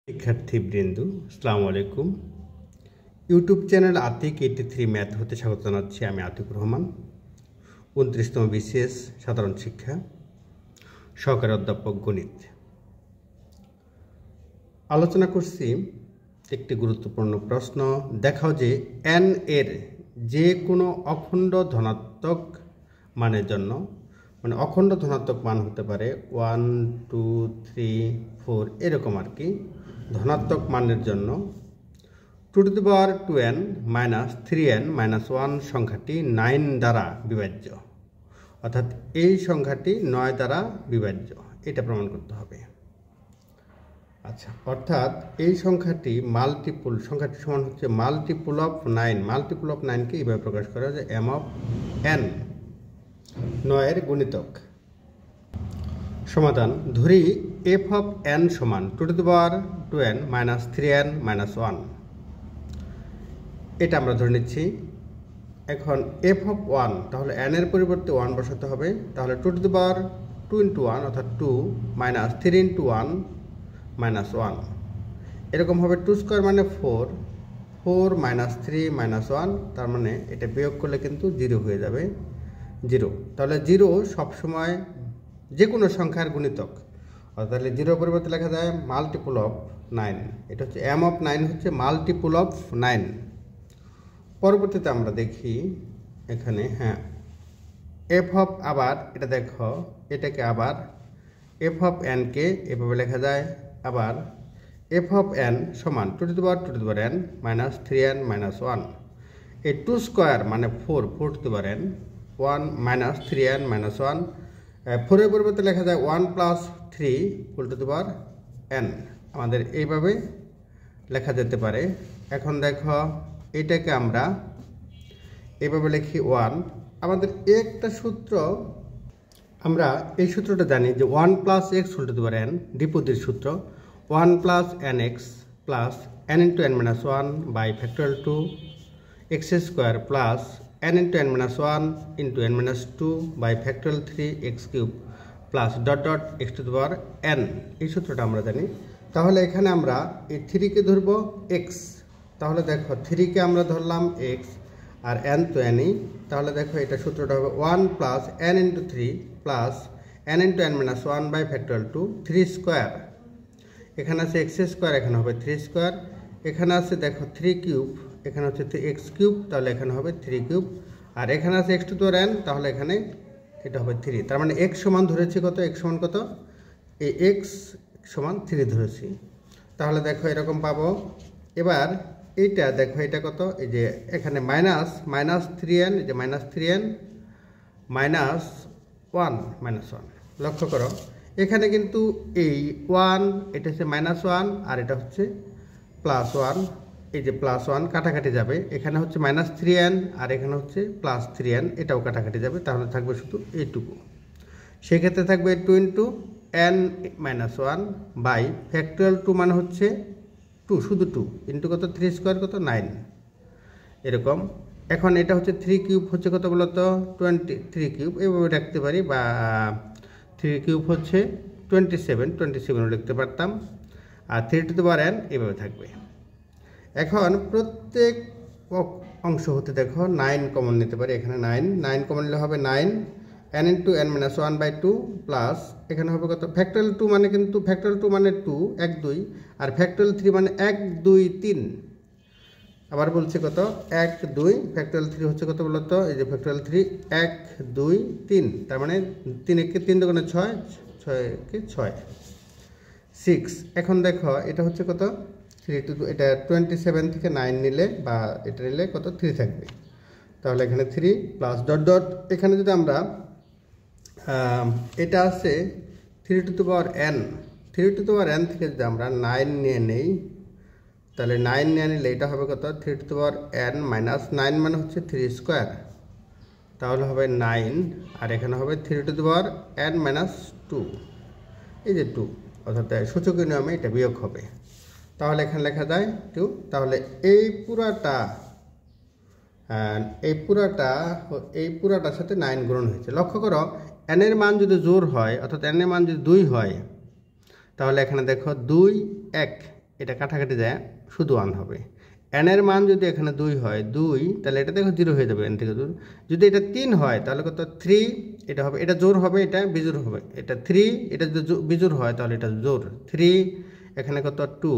শিক্ষার্থীবৃন্দ, আসসালামু আলাইকুম। ইউটিউব চ্যানেল আতিক 83 ম্যাথ হতে স্বাগত জানাচ্ছি। আমি আতিকুর রহমান, 29তম বিসিএস সাধারণ শিক্ষা, সহকারী অধ্যাপক গণিত। আলোচনা করছি একটি গুরুত্বপূর্ণ প্রশ্ন। দেখাও যে n এর যে কোনো অখণ্ড ধনাত্মক মানের জন্য, মানে অখণ্ড ধনাত্মক মান হতে পারে 1, 2, 3, 4 এরকম আর কি, ধনাত্মক মানের জন্য 2n - 3n - 1 সংখ্যাটি 9 দ্বারা বিভাজ্য, অর্থাৎ এই সংখ্যাটি 9 দ্বারা বিভাজ্য, এটা প্রমাণ করতে হবে। আচ্ছা, অর্থাৎ এই সংখ্যাটি মাল্টিপুল, সংখ্যাটি সমান হচ্ছে মাল্টিপুল অফ 9। মাল্টিপুল অফ 9কে এইভাবে প্রকাশ করা যায় m অফ n, 9 এর গুণিতক। সমাধান: ধরি f অফ n সমান 2n - 3n - 1, এটা আমরা ধরে নিচ্ছি। এখন f অফ 1, তাহলে n এর পরিবর্তে 1 বসাতে হবে, তাহলে 2 × 1 অর্থাৎ 2 - 3 × 1 - 1, এরকম হবে। 2² মানে 4, 4 - 3 - 1, তার মানে এটা বিয়োগ করলে কিন্তু 0 হয়ে যাবে, 0। তাহলে 0 সবসময় যে কোনো সংখ্যার গুণিতক, তাহলে 0 পরিবর্তে লেখা যায় মাল্টিপুল অফ 9। এটা হচ্ছে m অফ 9 হচ্ছে মাল্টিপুল অফ 9। পরবর্তীতে আমরা দেখি এখানে, হ্যাঁ, f অফ, আবার এটা দেখো, এটাকে আবার f অফ n কে এভাবে লেখা যায়, আবার f অফ n সমান 2n - 3n - 1। এই 2² মানে 4, 4n 1 - 3n - 1, 4 এর পরিবর্তে লেখা যায় 1 + 3 n। আমাদের এইভাবে লেখা যেতে পারে। এখন দেখো, এটাকে আমরা এইভাবে লিখি 1। আমাদের একটা সূত্র, আমরা এই সূত্রটা জানি যে 1 + x n, দ্বিপদীর সূত্র, 1 + nx + n × n - 1 by factorial 2 x² plus n × n - 1 × n - 2 by factorial 3 x³ plus x⁴n, এই সূত্রটা আমরা জানি। তাহলে এখানে আমরা এই 3 কে ধরব x, তাহলে দেখো 3 কে আমরা ধরলাম x, আর n তো nই, তাহলে দেখো এটা সূত্রটা হবে 1 + n × 3 plus n × n - 1 by factorial 2 3²। এখানে আছে x², এখানে হবে 3², এখানে আছে দেখো 3³ এখানে হচ্ছে x³, তাহলে এখানে হবে 3³, আর এখানে আছে x⁴n, তাহলে এখানে এটা হবে 3। তার মানে x সমান ধরেছি কত, x সমান কত, এই x সমান 3 ধরেছি। তাহলে দেখো এরকম পাবো। এবার এইটা দেখো, এটা কত, এই যে এখানে -3n, এই যে -3n -1 লক্ষ্য করো, এখানে কিন্তু এই 1, এটা হচ্ছে -1 আর এটা হচ্ছে +1, এই যে +1 কাটাকাটি যাবে, এখানে হচ্ছে -3n আর এখানে হচ্ছে +3n, এটাও কাটাকাটি যাবে, তাহলে থাকবে শুধু এইটুকু। সেক্ষেত্রে থাকবে 2 × n - 1 বাই ফ্যাক্টরিয়াল 2 মানে হচ্ছে 2, শুধু 2 ইন্টু কত, 3² কত, 9, এরকম। এখন এটা হচ্ছে 3³ হচ্ছে কত বলতো, 23³ এইভাবে রাখতে পারি, বা 3³ হচ্ছে 27 লিখতে পারতাম, আর 3n এইভাবে থাকবে। এখন প্রত্যেক অংশ হতে দেখো 9 কমন নিতে পারি, এখানে 9 কমন নিলে হবে 9 n × n - 1 বাই 2 প্লাস এখানে হবে কত, ফ্যাক্টরিয়াল 2 মানে কিন্তু ফ্যাক্টরিয়াল 2 মানে 2, 1 2, আর ফ্যাক্টরিয়াল 3 মানে 1 2 3। আবার বলছি কত, 1 2, ফ্যাক্টরিয়াল 3 হচ্ছে কত বলতো, এই যে ফ্যাক্টরিয়াল 3 1 2 3, তার মানে 3 × 3 = 6, 6 × 6 6। এখন দেখো এটা হচ্ছে কত, 3 2, এটা 27 থেকে 9 নিলে বা এটা নিলে কত, 3 থাকবে, তাহলে এখানে 3 প্লাস এখানে যদি আমরা এটা আছে 3n, 3n থেকে যদি আমরা 9 নিয়ে নেই, তাহলে 9 নিয়ে নিলে এটা হবে কত, 3n - 9 মানে হচ্ছে 3², তাহলে হবে 9, আর এখানে হবে 3n - 2, এই যে 2, অর্থাৎ সূচকীয় নিয়মে এটা বিয়োগ হবে, তাহলে এখানে লেখা যায় 2। তাহলে এই পুরাটার সাথে 9 গুণন হয়েছে। লক্ষ্য করো, n এর মান যদি জোড় হয়, অর্থাৎ n এর মান যদি 2 হয়, তাহলে এখানে দেখো 2 1 এটা কাটাকাটি যায় শুধু 1 হবে। n এর মান যদি এখানে 2 হয় 2, তাহলে এটা দেখো 0 হয়ে যাবে n থেকে দূর। যদি এটা 3 হয় তাহলে কত 3, এটা হবে, এটা জোড় হবে, এটা বিজোড় হবে। এটা 3, এটা যদি বিজোড় হয় তাহলে এটা জোড় 3, এখানে কত 2,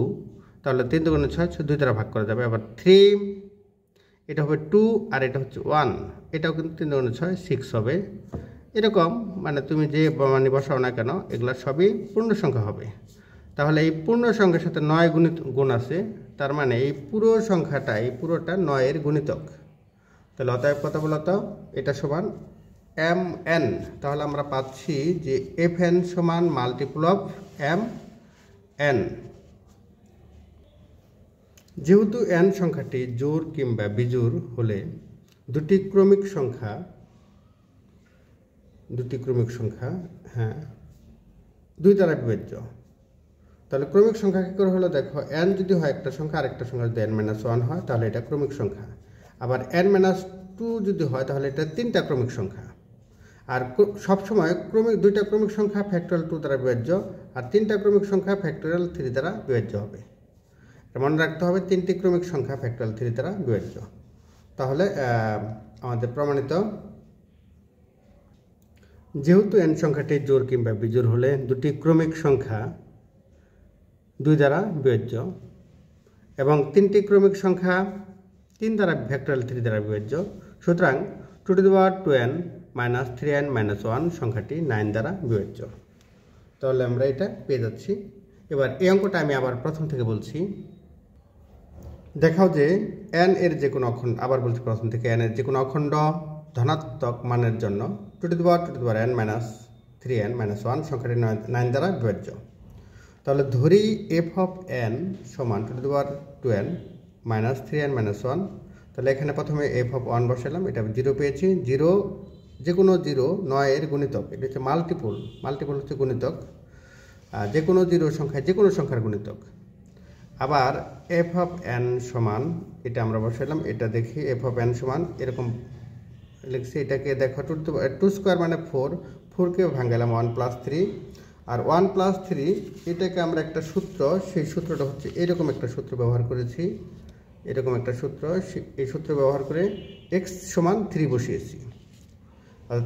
তাহলে 3 দুগুণে 6, 2 দ্বারা ভাগ করা যাবে। আবার 3, এটা হবে 2 আর এটা হচ্ছে 1, এটাও কিন্তু 3 দুগুণে 6, 6 হবে। এরকম মানে তুমি যে মানে বসাও না কেন এগুলা সবই পূর্ণ সংখ্যা হবে। তাহলে এই পূর্ণ সংখ্যার সাথে 9 গুণ আছে, তার মানে এই পুরো সংখ্যাটা, এই পুরোটা 9 এর গুণিতক। তাহলে অতএব কত বলতো, এটা সমান mn। তাহলে আমরা পাচ্ছি যে fn সমান মাল্টিপল অফ mn। যেহেতু n সংখ্যাটি জোড় কিংবা বিজোড় হলে দুটি ক্রমিক সংখ্যা হ্যাঁ 2 দ্বারা বিভাজ্য। তাহলে ক্রমিক সংখ্যা কী করে হলো দেখো, n যদি হয় একটা সংখ্যা, আরেকটা সংখ্যা যদি n-1 হয় তাহলে এটা ক্রমিক সংখ্যা। আবার n-2 যদি হয় তাহলে এটা 3টা ক্রমিক সংখ্যা। আর সবসময় দুইটা ক্রমিক সংখ্যা ফ্যাক্টরিয়াল 2 দ্বারা বিভাজ্য, আর 3টা ক্রমিক সংখ্যা ফ্যাক্টরিয়াল 3 দ্বারা বিভাজ্য হবে। মনে রাখতে হবে 3টি ক্রমিক সংখ্যা ফ্যাক্টরিয়াল 3 দ্বারা বিভাজ্য। তাহলে আমাদের প্রমাণিত, যেহেতু n সংখ্যাটি জোড় কিংবা বিজোড় হলে দুটি ক্রমিক সংখ্যা 2 দ্বারা বিভাজ্য এবং 3টি ক্রমিক সংখ্যা 3 দ্বারা ফ্যাক্টরিয়াল 3 দ্বারা বিভাজ্য, সুতরাং 2n - 3n - 1 সংখ্যাটি 9 দ্বারা বিভাজ্য। তাহলে আমরা এটা পেয়ে যাচ্ছি। এবার এই অঙ্কটা আমি আবার প্রথম থেকে বলছি। দেখাও যে n এর যে কোনো অখণ্ড, আবার বলছি প্রথম থেকে, n এর যে কোনো অখণ্ড ধনাত্মক মানের জন্য 2n - 3n - 1 সংখ্যাটি 9 দ্বারা বিভাজ্য। তাহলে ধরি f অফ n সমান 2n - 3n - 1। তাহলে এখানে প্রথমে f অফ 1 বসালাম, এটা 0 পেয়েছি। 0 যে কোনো 0 9 এর গুণিতক, এটা হচ্ছে মাল্টিপল হচ্ছে গুণিতক, যে কোনো 0 সংখ্যা যে কোনো সংখ্যার গুণিতক। আবার f অফ n সমান, এটা আমরা বসালাম, এটা দেখি f অফ n সমান এরকম লিখছি। এটাকে দেখো 2 স্কোয়ার মানে 4, 4কে ভাঙালাম 1 + 3, আর 1 + 3 এটাকে আমরা একটা সূত্র, সেই সূত্রটা হচ্ছে এরকম একটা সূত্র ব্যবহার করেছি, এরকম একটা সূত্র। এই সূত্র ব্যবহার করে x সমান 3 বসিয়েছি। অর্থাৎ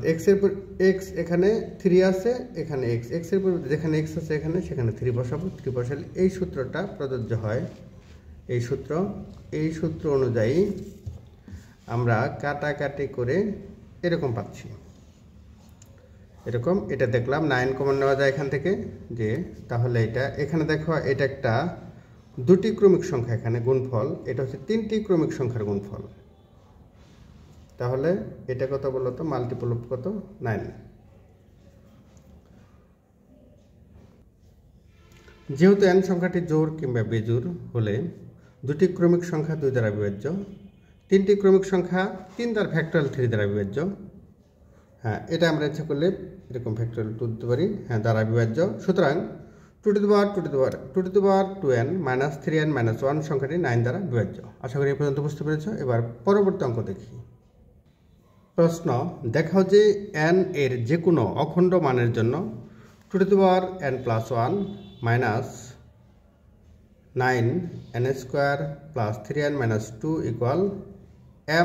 x এখানে 3 আছে, এখানে x এর পরিবর্তে যেখানে x আছে এখানে, সেখানে 3 বসাবো। 3 বসালে এই সূত্রটা প্রযোজ্য হয়। এই সূত্র অনুযায়ী আমরা কাটাকাটি করে এরকম পাচ্ছি। এরকম এটা দেখলাম 9 কমন নেওয়া যায় এখান থেকে, যে তাহলে এটা এখানে দেখো, এটা একটা দুটি ক্রমিক সংখ্যা এখানে গুণফল, এটা হচ্ছে 3টি ক্রমিক সংখ্যার গুণফল। তাহলে এটা কত বলতো, মাল্টিপল অফ কত 9। যেহেতু n সংখ্যাটি জোড় কিংবা বেজোড় হলে দুটি ক্রমিক সংখ্যা 2 দ্বারা বিভাজ্য, 3টি ক্রমিক সংখ্যা 3 দ্বারা ফ্যাক্টরিয়াল 3 দ্বারা বিভাজ্য। হ্যাঁ, এটা আমরা ইচ্ছা করলে এরকম ফ্যাক্টরিয়াল 2 দিতে পারি, হ্যাঁ দ্বারা বিভাজ্য। সুতরাং 2n - 3n - 1 সংখ্যাটি 9 দ্বারা বিভাজ্য। আশা করি এই পর্যন্ত বুঝতে পেরেছ। এবার পরবর্তী অঙ্ক দেখি। প্রশ্ন, দেখাও যে n এর যে কোনো অখণ্ড মানের জন্য 2n + 1 - 9n² + 3n - 2 =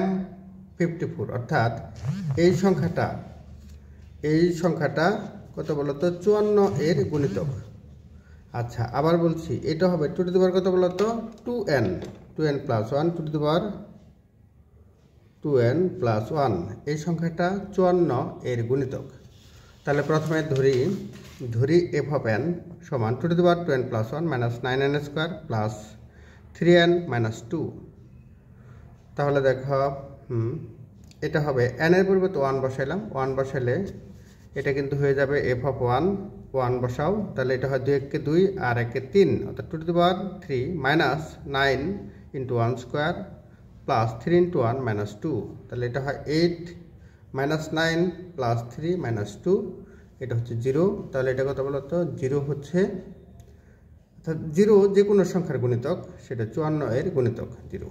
m54। অর্থাৎ এই সংখ্যাটা কত বলতো, 54 এর গুণিতক। আচ্ছা, আবার বলছি, এটা হবে কত বলতো, 2n + 1 2n + 1, এই সংখ্যাটা 54 এর গুণিতক। তাহলে প্রথমে ধরি f অফ n সমান 2n + 1 - 9n² + 3n - 2। তাহলে দেখো এটা হবে n এর পরিবর্তে 1 বসাইলাম, 1 বসাইলে এটা কিন্তু হয়ে যাবে f অফ 1 বসাও, তাহলে এটা হয় 2 × 2 আর 1 × 3, অর্থাৎ 2³ - 9 × 1² + 3 × 1 - 2। তাহলে এটা হয় 8 - 9 + 3 - 2, এটা হচ্ছে 0। তাহলে এটা কত বলতো, 0 হচ্ছে, অর্থাৎ 0 যে কোনো সংখ্যার গুণিতক, সেটা 54 এর গুণিতক 0।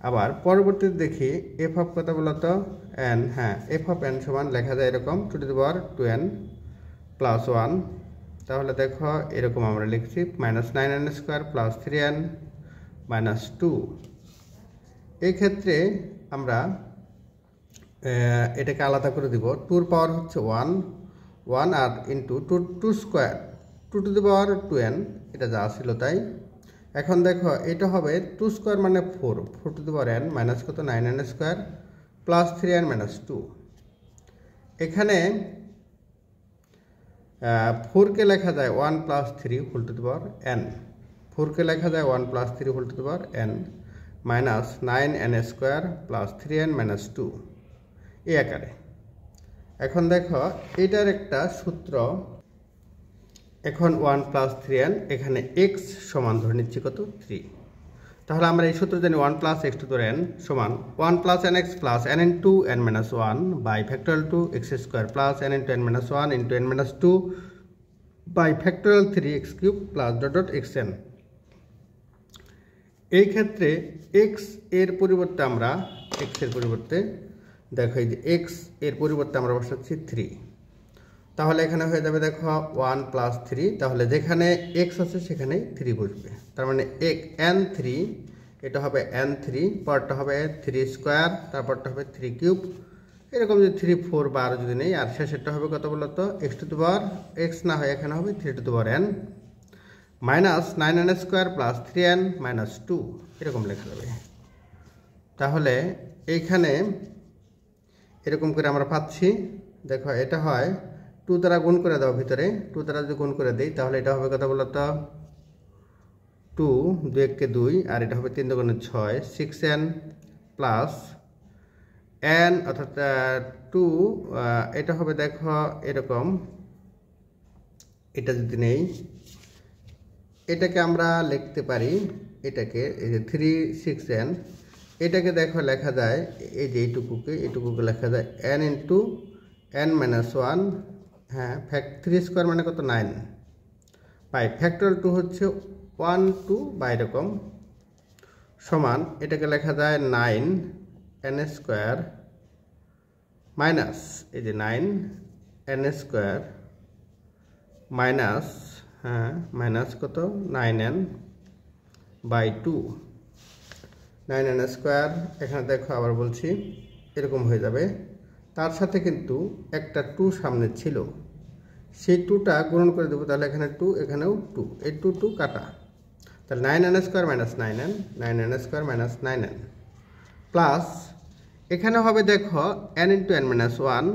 আবার পরবর্তীতে দেখি f অফ কত বলতো, n। হ্যাঁ, f অফ n সমান লেখা যায় এরকম 2n + 1 তাহলে দেখো এরকম আমরা লিখছি -9n² প্লাস 3n মাইনাস 2। এই ক্ষেত্রে আমরা এটাকে আলাদা করে দিব। 2 এর পাওয়ার হচ্ছে 1 আর into 2 square 2 to the power 2n, এটা যা ছিল তাই। এখন দেখো এটা হবে 2 স্কোয়ার মানে 4 two the power n minus কত 9n² প্লাস 3n মাইনাস 2। এখানে 4 কে লেখা যায় 1 plus 3 whole to the power n, 4 কে লেখা যায় 1 plus 3 whole to the power n minus 9n² plus 3n minus 2 এই আকারে। এখন দেখো এটার একটা সূত্র, এখন 1 প্লাস 3n, এখানে x সমান ধরে নিচ্ছি কত 3। তাহলে আমরা এই সূত্র জানি 1 plus x to the n সমান 1 plus nx plus n into n minus 1 by factorial 2 x square plus n into n minus 1 into n minus 2 by factorial 3x cube plus dot xn। এই ক্ষেত্রে x এর পরিবর্তে আমরা দেখো এই যে x এর পরিবর্তে আমরা বসাচ্ছি 3। তাহলে এখানে হয়ে যাবে দেখো 1 প্লাস 3, তাহলে যেখানে x আছে সেখানে 3 বসবে। তার মানে n3, এটা হবে n3, পরটা হবে 3 স্কোয়ার, তারপরটা হবে 3 কিউব, এরকম যদি 3 4 বা আরও যদি নেই, আর শেষেরটা হবে কত বলতো x to the power x না হয় এখানে হবে 3 two the power n minus 9n² plus 3n minus 2 এরকম লেখা যাবে। তাহলে এইখানে এরকম করে আমরা পাচ্ছি। দেখো এটা হয় 2 দ্বারা গুণ করে দাও, ভিতরে 2 দ্বারা যদি গুণ করে দিই তাহলে এটা হবে কত বলতো 2 2 1 2, আর এটা হবে 3 2 6 6n প্লাস n অর্থাৎ 2, এটা হবে দেখো এরকম, এটা যদি নেই এটাকে আমরা লিখতে পারি, এটাকে এই যে 3 6n, এটাকে দেখো লেখা যায় এই যে এইটুকুকে লেখা যায় n ইন্টু n মাইনাস 1, হ্যাঁ 3 স্কোয়ার মানে কত 9 বাই ফ্যাক্টরিয়াল 2 হচ্ছে 1 2 বা এরকম সমান, এটাকে লেখা যায় 9n² মাইনাস এই যে 9n² মাইনাস, হ্যাঁ মাইনাস কত 9n বাই 2 9n²। এখানে দেখো আবার বলছি এরকম হয়ে যাবে। তার সাথে কিন্তু একটা 2 সামনে ছিল, সেই 2টা গুণন করে দেবো, তাহলে এখানে 2 এখানেও 2, এই 2 2 কাটা, তাহলে 9n² minus 9n, 9n² minus 9n plus এখানে হবে দেখো n into n minus 1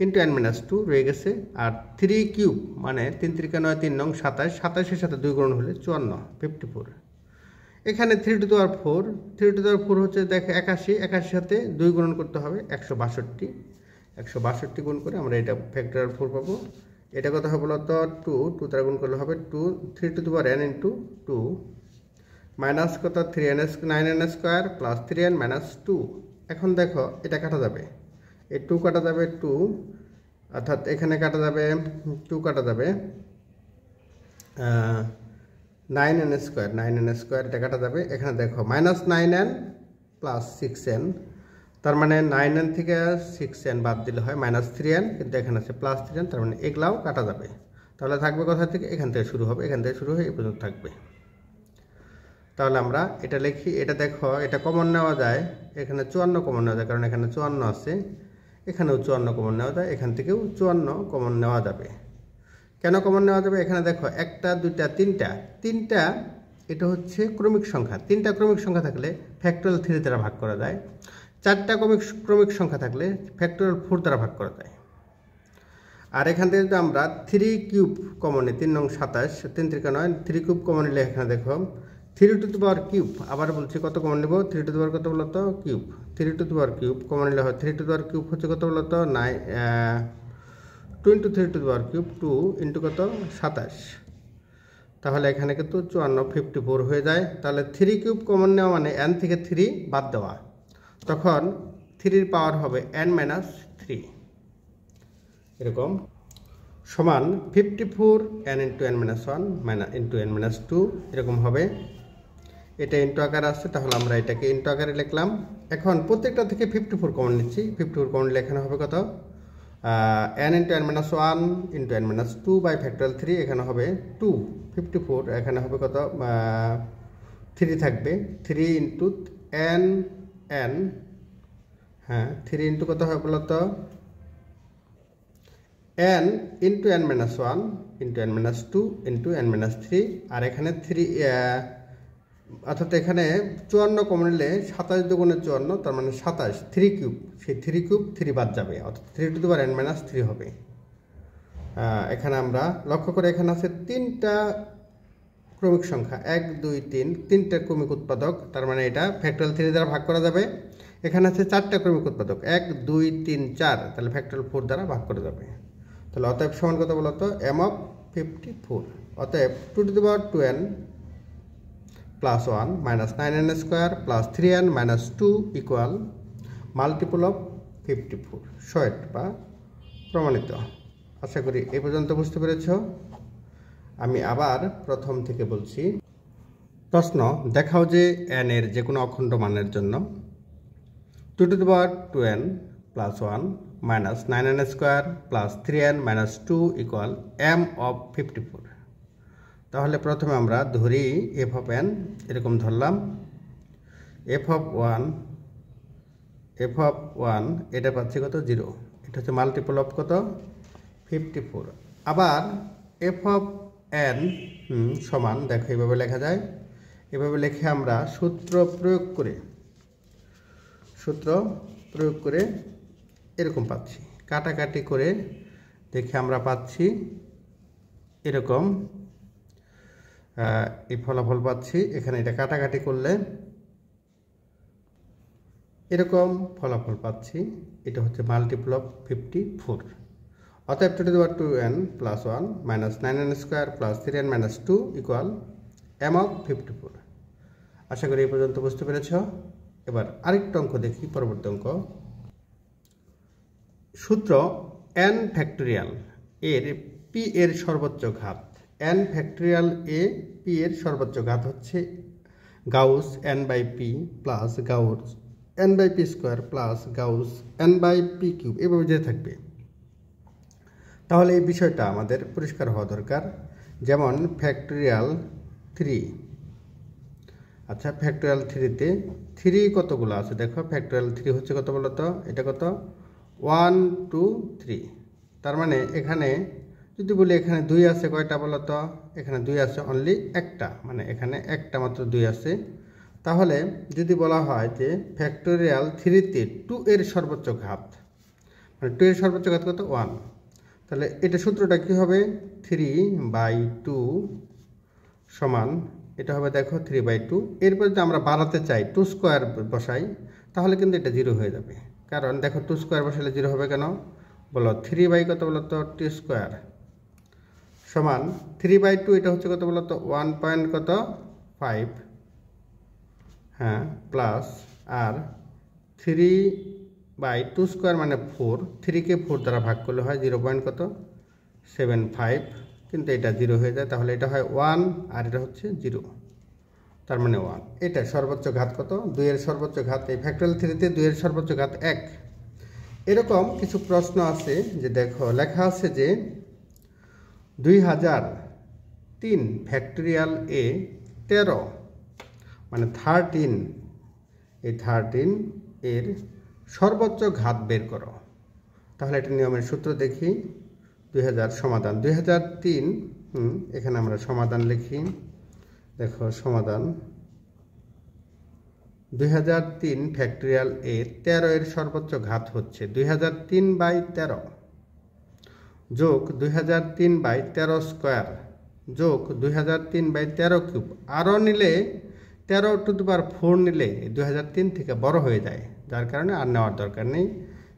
into n minus 2 রয়ে গেছে, আর 3 কিউব মানে 3 3 9 3 9 27, 27-এর সাথে 2 গুণন হলে 54 54। এখানে 3 two the power 4, 3 two the পাওয়ার 4 হচ্ছে দেখো 81, 81-এর সাথে 2 গুণন করতে হবে 162, 162 গুণ করে আমরা এটা ফ্যাক্টরিয়াল 4 পাবো। এটা কত হবে বলতো 2 দ্বারা গুণ করলে হবে 2 3 two the power n into 2 minus কত 9n² প্লাস 3n মাইনাস 2। এখন দেখো এটা কাটা যাবে, এই 2 কাটা যাবে 2, অর্থাৎ এখানে কাটা যাবে 2 কাটা যাবে 9n² এটা কাটা যাবে। এখানে দেখো মাইনাস 9n প্লাস 6n, তার মানে 9n থেকে 6n বাদ দিলে হয় মাইনাস 3n, কিন্তু এখানে আছে প্লাস 3n, তার মানে এগুলাও কাটা যাবে। তাহলে থাকবে কোথা থেকে, এখান থেকে শুরু হবে, এখান থেকে শুরু হয়ে এই পর্যন্ত থাকবে। তাহলে আমরা এটা লিখি, এটা দেখো এটা কমন নেওয়া যায়, এখানে 54 কমন নেওয়া যায়, কারণ এখানে 54 আছে, এখানেও 54 কমন নেওয়া যায়, এখান থেকেও 54 কমন নেওয়া যাবে। কেন কমন নেওয়া যাবে, এখানে দেখো 1 2 3টা, এটা হচ্ছে ক্রমিক সংখ্যা, 3টা ক্রমিক সংখ্যা থাকলে ফ্যাক্টরিয়াল 3 দ্বারা ভাগ করা যায়, 4টা ক্রমিক সংখ্যা থাকলে ফ্যাক্টরিয়াল 4 দ্বারা ভাগ করা যায়। আর এখান থেকে যদি আমরা 3 কিউব কমন নিই, 3 9 27, 3 3 9, 3 কিউব কমন নিলে এখানে দেখো 3 টু দি পাওয়ার কিউব, আবার বলছি কত কমন নেব 3 টু দি পাওয়ার কত বলতো cube, 3 two the power cube common নিলে হয় 3 টু দি পাওয়ার কিউব হচ্ছে কত বলতো 2 into 3 two the power cube 2 into কত 27, তাহলে এখানে কিন্তু 54 54 হয়ে যায়। তাহলে 3 কিউব কমন নেওয়া মানে n থেকে 3 বাদ দেওয়া, তখন 3 পাওয়ার হবে n মাইনাস 3 এরকম সমান 54 n into n minus 1 into n minus 2 এরকম হবে। এটা ইন্টু আকারে আসছে, তাহলে আমরা এটাকে ইন্টু আকারে লিখলাম। এখন প্রত্যেকটা থেকে 54 কমন নিচ্ছি, 54 কমন নিলে এখানে হবে কত n into n minus 1 into n minus 2 by factorial 3, এখানে হবে 2 54, এখানে হবে কত 3 থাকবে 3 ইন্টু n n, হ্যাঁ 3 ইন্টু কত হয় বলতো n into n minus 1 into n minus 2 into n minus 3, আর এখানে 3 অর্থাৎ এখানে 54 কমন নিলে 27 দুগুণে 54, তার মানে 27, 3 কিউব, সেই 3 কিউব 3 বাদ যাবে, অর্থাৎ 3 two the power n minus 3 হবে। এখানে আমরা লক্ষ্য করে এখানে আছে 3টা ক্রমিক সংখ্যা 1 2 3, 3টা ক্রমিক উৎপাদক, তার মানে এটা ফ্যাক্টরিয়াল 3 দ্বারা ভাগ করা যাবে। এখানে আছে 4টা ক্রমিক উৎপাদক 1 2 3 4, তাহলে ফ্যাক্টরিয়াল 4 দ্বারা ভাগ করা যাবে। তাহলে অতএব সমান কত বলতো m অফ 54, অতএব 2 to the power 2n plus 1 minus 9n square plus 3n minus 2 equal multiple of 54, সয়েট বা প্রমাণিত। আশা করি এই পর্যন্ত বুঝতে পেরেছ। আমি আবার প্রথম থেকে বলছি। প্রশ্ন, দেখাও যে n এর যে কোনো অখণ্ড মানের জন্য 2 to the power 2n plus 1 minus 9n square plus 3n minus 2 equal m of 54। তাহলে প্রথমে আমরা ধরি f অফ n, এরকম ধরলাম f অফ 1 এটা পাচ্ছি কত 0, এটা হচ্ছে মাল্টিপল অফ কত 54। আবার f অফ n সমান, দেখো এভাবে লেখা যায়, এভাবে লিখে আমরা সূত্র প্রয়োগ করে এরকম পাচ্ছি, কাটাকাটি করে দেখে আমরা পাচ্ছি এরকম এই ফলাফল পাচ্ছি। এখানে এটা কাটাকাটি করলে এরকম ফলাফল পাচ্ছি, এটা হচ্ছে মাল্টিপল অফ 54। অতএব 2 to the power 2n plus 1 minus 9n square plus 3n minus 2 equal m of 54। আশা করি এই পর্যন্ত বুঝতে পেরেছ। এবার আরেকটা অঙ্ক দেখি, পরবর্তী অঙ্ক। সূত্র n ফ্যাক্টোরিয়াল এর p এর সর্বোচ্চ ঘাত, n ফ্যাক্টোরিয়াল এ p এর সর্বোচ্চ ঘাত হচ্ছে Gauss n by p plus Gauss n by p square plus Gauss n by p cube, এভাবে যে থাকবে। তাহলে এই বিষয়টা আমাদের পরিষ্কার হওয়া দরকার। যেমন ফ্যাক্টোরিয়াল 3, আচ্ছা ফ্যাক্টোরিয়াল 3-তে 3 কতগুলো আছে দেখো, ফ্যাক্টোরিয়াল 3 হচ্ছে কত বলতো, এটা কত 1 2 3, তার মানে এখানে যদি বলি এখানে 2 আছে কয়টা বলতো, এখানে 2 আছে অনলি একটা, মানে এখানে একটা মাত্র 2 আছে। তাহলে যদি বলা হয় যে ফ্যাক্টোরিয়াল 3-তে 2 এর সর্বোচ্চ ঘাত, মানে 2 এর সর্বোচ্চ ঘাত কত 1, তাহলে এটা সূত্রটা কি হবে 3/2 সমান, এটা হবে দেখো 3/2। এরপর যদি আমরা বাড়াতে চাই 2 স্কোয়ার বসাই, তাহলে কিন্তু এটা 0 হয়ে যাবে। কারণ দেখো 2 স্কোয়ার বসালে 0 হবে কেন বলো, 3 কত বলো তো 2 স্কোয়ার সমান 3/2, এটা হচ্ছে কত বলো তো 1.5, হ্যাঁ প্লাস আর 3/2 স্কোয়ার মানে 4, 3কে 4 দ্বারা ভাগ করলে হয় 0.75, কিন্তু এটা 0 হয়ে যায়। তাহলে এটা হয় 1 আর এটা হচ্ছে 0, তার মানে 1। এটা সর্বোচ্চ ঘাত কত 2 এর সর্বোচ্চ ঘাত, এই ফ্যাক্টোরিয়াল 3-তে 2 এর সর্বোচ্চ ঘাত 1। এরকম কিছু প্রশ্ন আছে যে দেখো লেখা আছে যে 2003 ফ্যাক্টোরিয়াল এ 13, মানে 13, এই 13 এর সর্বোচ্চ ঘাত বের করো। তাহলে এটা নিয়মের সূত্র দেখি, 2000 সমাধান 2003, এখানে আমরা সমাধান লিখি, দেখো সমাধান 2003 ফ্যাক্টোরিয়াল এ 13 এর সর্বোচ্চ ঘাত হচ্ছে 2003/13 যোগ 2003/13 স্কোয়ার যোগ 2003/13 কিউব, আরও নিলে 13 টু দি পাওয়ার 4 নিলে 2003 থেকে বড় হয়ে যায়, যার কারণে আর নেওয়ার দরকার নেই।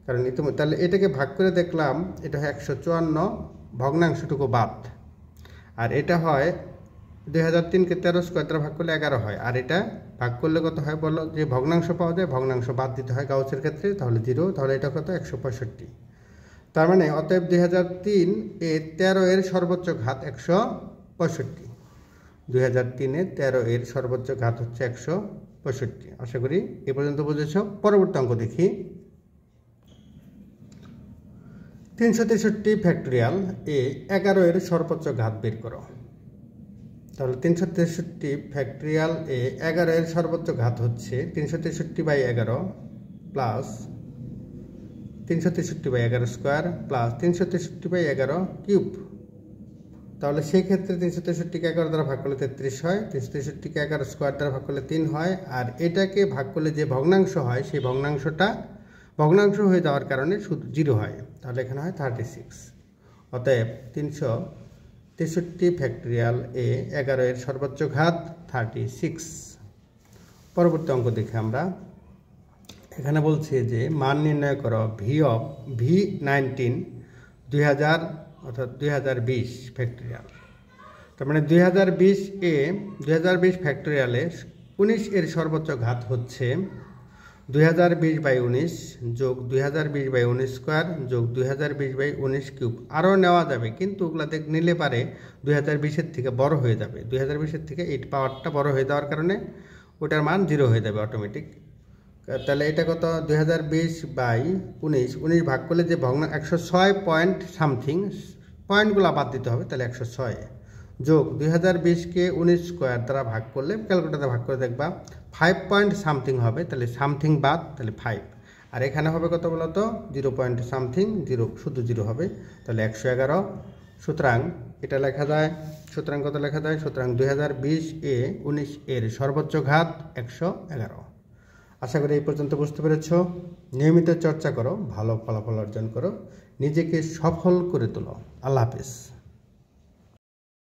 কারণ ইতিমধ্যে তাহলে এটাকে ভাগ করে দেখলাম, এটা হয় 154 ভগ্নাংশটুকু বাদ, আর এটা হয় 2003-কে 13 স্কোয়ার দ্বারা ভাগ করলে 11 হয়, আর এটা ভাগ করলে কত হয় বলো, যে ভগ্নাংশ পাওয়া যায় ভগ্নাংশ বাদ দিতে হয় গাউসের ক্ষেত্রে, তাহলে 0, তাহলে এটা কত 165। তার মানে অতএব 2003 এ 13 এর সর্বোচ্চ ঘাত 165, 2003-এ 13 এর সর্বোচ্চ ঘাত হচ্ছে 165। আশা করি এ পর্যন্ত বুঝেছ। পরবর্তী অঙ্ক দেখি। 363 ফ্যাক্টোরিয়াল এ 11 এর সর্বোচ্চ ঘাত বের করো। তাহলে 363 ফ্যাক্টোরিয়াল এ 11 এর সর্বোচ্চ ঘাত হচ্ছে 363/11 প্লাস 363/11 স্কোয়ার প্লাস 363/11 কিউব। তাহলে সেই ক্ষেত্রে 363কে 11 দ্বারা ভাগ করলে 33 হয়, 363কে 11 স্কোয়ার দ্বারা ভাগ করলে 3 হয়, আর এটাকে ভাগ করলে যে ভগ্নাংশ হয় সেই ভগ্নাংশটা ভগ্নাংশ হয়ে যাওয়ার কারণে শুধু 0 হয়। তাহলে এখানে হয় 36। অতএব 363 ফ্যাক্টোরিয়াল এ 11 এর সর্বোচ্চ ঘাত 36। পরবর্তী অঙ্ক দেখে আমরা এখানে বলছে যে মান নির্ণয় করো V19 2000 অর্থাৎ 2020 ফ্যাক্টোরিয়াল। তার মানে 2020 ফ্যাক্টোরিয়ালে 19 এর সর্বোচ্চ ঘাত হচ্ছে 2020/19 যোগ 2020/19 স্কোয়ার যোগ 2020/19 কিউব। আরও নেওয়া যাবে, কিন্তু ওগুলা নিলে পারে 2020-এর থেকে বড় হয়ে যাবে। 2020-এর থেকে এই পাওয়ারটা বড় হয়ে যাওয়ার কারণে ওটার মান 0 হয়ে যাবে অটোমেটিক। তাহলে এটা কত? 2020/19 ভাগ করলে যে 106 পয়েন্ট সামথিং, পয়েন্টগুলো বাদ দিতে হবে, তাহলে 106 যোগ 2020-কে 19 স্কোয়ার দ্বারা ভাগ করলে ক্যালকুলেটারে ভাগ করে দেখবা 5 পয়েন্ট সামথিং হবে, তাহলে সামথিং বাদ, তাহলে 5। আর এখানে হবে কত বলতো? 0 পয়েন্ট সামথিং, 0 শুধু 0 হবে, তাহলে 111। সুতরাং এটা লেখা যায়, সুতরাং কত লেখা যায়? সুতরাং 2020-এ 19 এর সর্বোচ্চ ঘাত 111। আশা করি এই পর্যন্ত বুঝতে পেরেছ। নিয়মিত চর্চা করো, ভালো ফলাফল অর্জন করো, নিজেকে সফল করে তোলো। আল্লাহ হাফেজ।